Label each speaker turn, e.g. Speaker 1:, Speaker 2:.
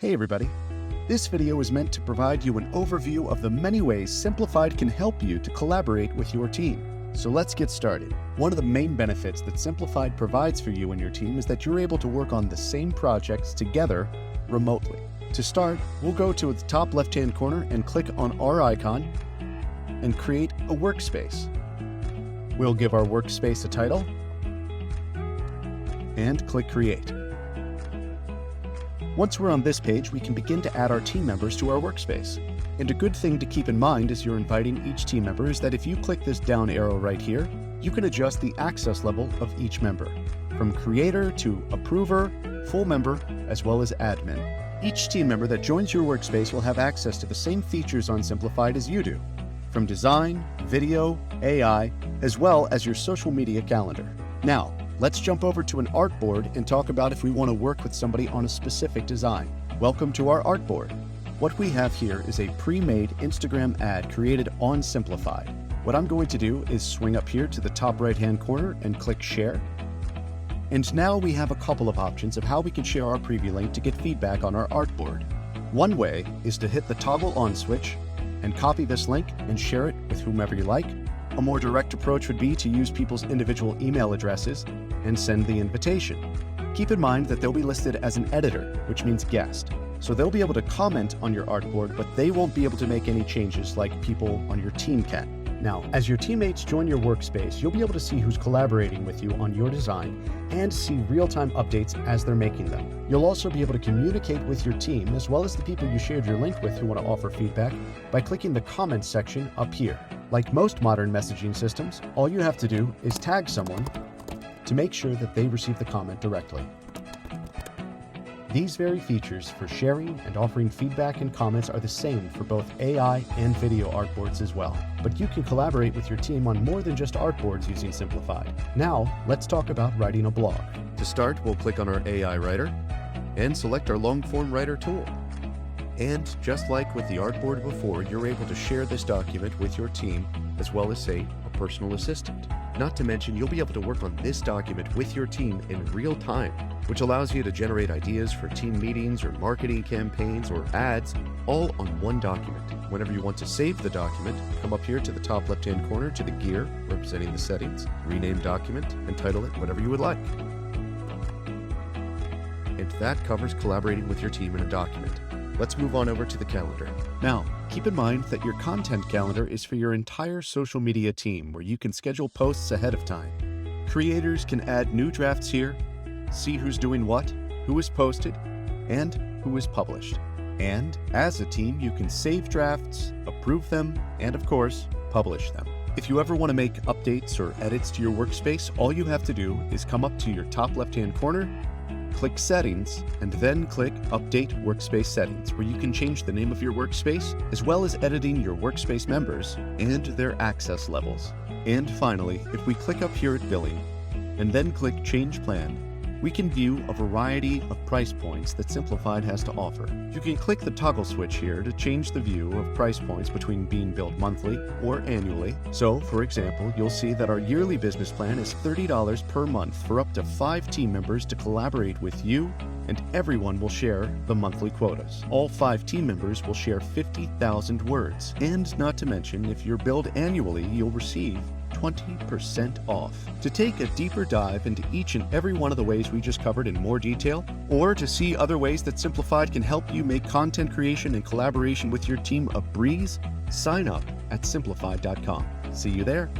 Speaker 1: Hey everybody! This video is meant to provide you an overview of the many ways Simplified can help you to collaborate with your team. So let's get started. One of the main benefits that Simplified provides for you and your team is that you're able to work on the same projects together remotely. To start, we'll go to the top left-hand corner and click on our icon and create a workspace. We'll give our workspace a title and click Create. Once we're on this page, we can begin to add our team members to our workspace. And a good thing to keep in mind as you're inviting each team member is that if you click this down arrow right here, you can adjust the access level of each member, from creator to approver, full member, as well as admin. Each team member that joins your workspace will have access to the same features on Simplified as you do, from design, video, AI, as well as your social media calendar. Now, let's jump over to an artboard and talk about if we want to work with somebody on a specific design. Welcome to our artboard. What we have here is a pre-made Instagram ad created on Simplified. What I'm going to do is swing up here to the top right-hand corner and click Share. And now we have a couple of options of how we can share our preview link to get feedback on our artboard. One way is to hit the toggle on switch and copy this link and share it with whomever you like. A more direct approach would be to use people's individual email addresses and send the invitation. Keep in mind that they'll be listed as an editor, which means guest. So they'll be able to comment on your artboard, but they won't be able to make any changes like people on your team can. Now, as your teammates join your workspace, you'll be able to see who's collaborating with you on your design and see real-time updates as they're making them. You'll also be able to communicate with your team as well as the people you shared your link with who want to offer feedback by clicking the comments section up here. Like most modern messaging systems, all you have to do is tag someone to make sure that they receive the comment directly. These very features for sharing and offering feedback and comments are the same for both AI and video artboards as well. But you can collaborate with your team on more than just artboards using Simplified. Now, let's talk about writing a blog. To start, we'll click on our AI writer and select our long-form writer tool. And just like with the artboard before, you're able to share this document with your team as well as, say, a personal assistant. Not to mention, you'll be able to work on this document with your team in real time, which allows you to generate ideas for team meetings or marketing campaigns or ads, all on one document. Whenever you want to save the document, come up here to the top left-hand corner to the gear representing the settings, rename document, and title it whatever you would like. And that covers collaborating with your team in a document. Let's move on over to the calendar. Now, keep in mind that your content calendar is for your entire social media team where you can schedule posts ahead of time. Creators can add new drafts here, see who's doing what, who is posted, and who is published. And as a team, you can save drafts, approve them, and of course, publish them. If you ever want to make updates or edits to your workspace, all you have to do is come up to your top left-hand corner, click Settings, and then click Update Workspace Settings, where you can change the name of your workspace, as well as editing your workspace members and their access levels. And finally, if we click up here at Billing, and then click Change Plan, we can view a variety of price points that Simplified has to offer. You can click the toggle switch here to change the view of price points between being billed monthly or annually. So, for example, you'll see that our yearly business plan is $30 per month for up to 5 team members to collaborate with you, and everyone will share the monthly quotas. All 5 team members will share 50,000 words. And not to mention, if you're billed annually, you'll receive 20% off. To take a deeper dive into each and every one of the ways we just covered in more detail, or to see other ways that Simplified can help you make content creation and collaboration with your team a breeze, sign up at simplified.com. See you there.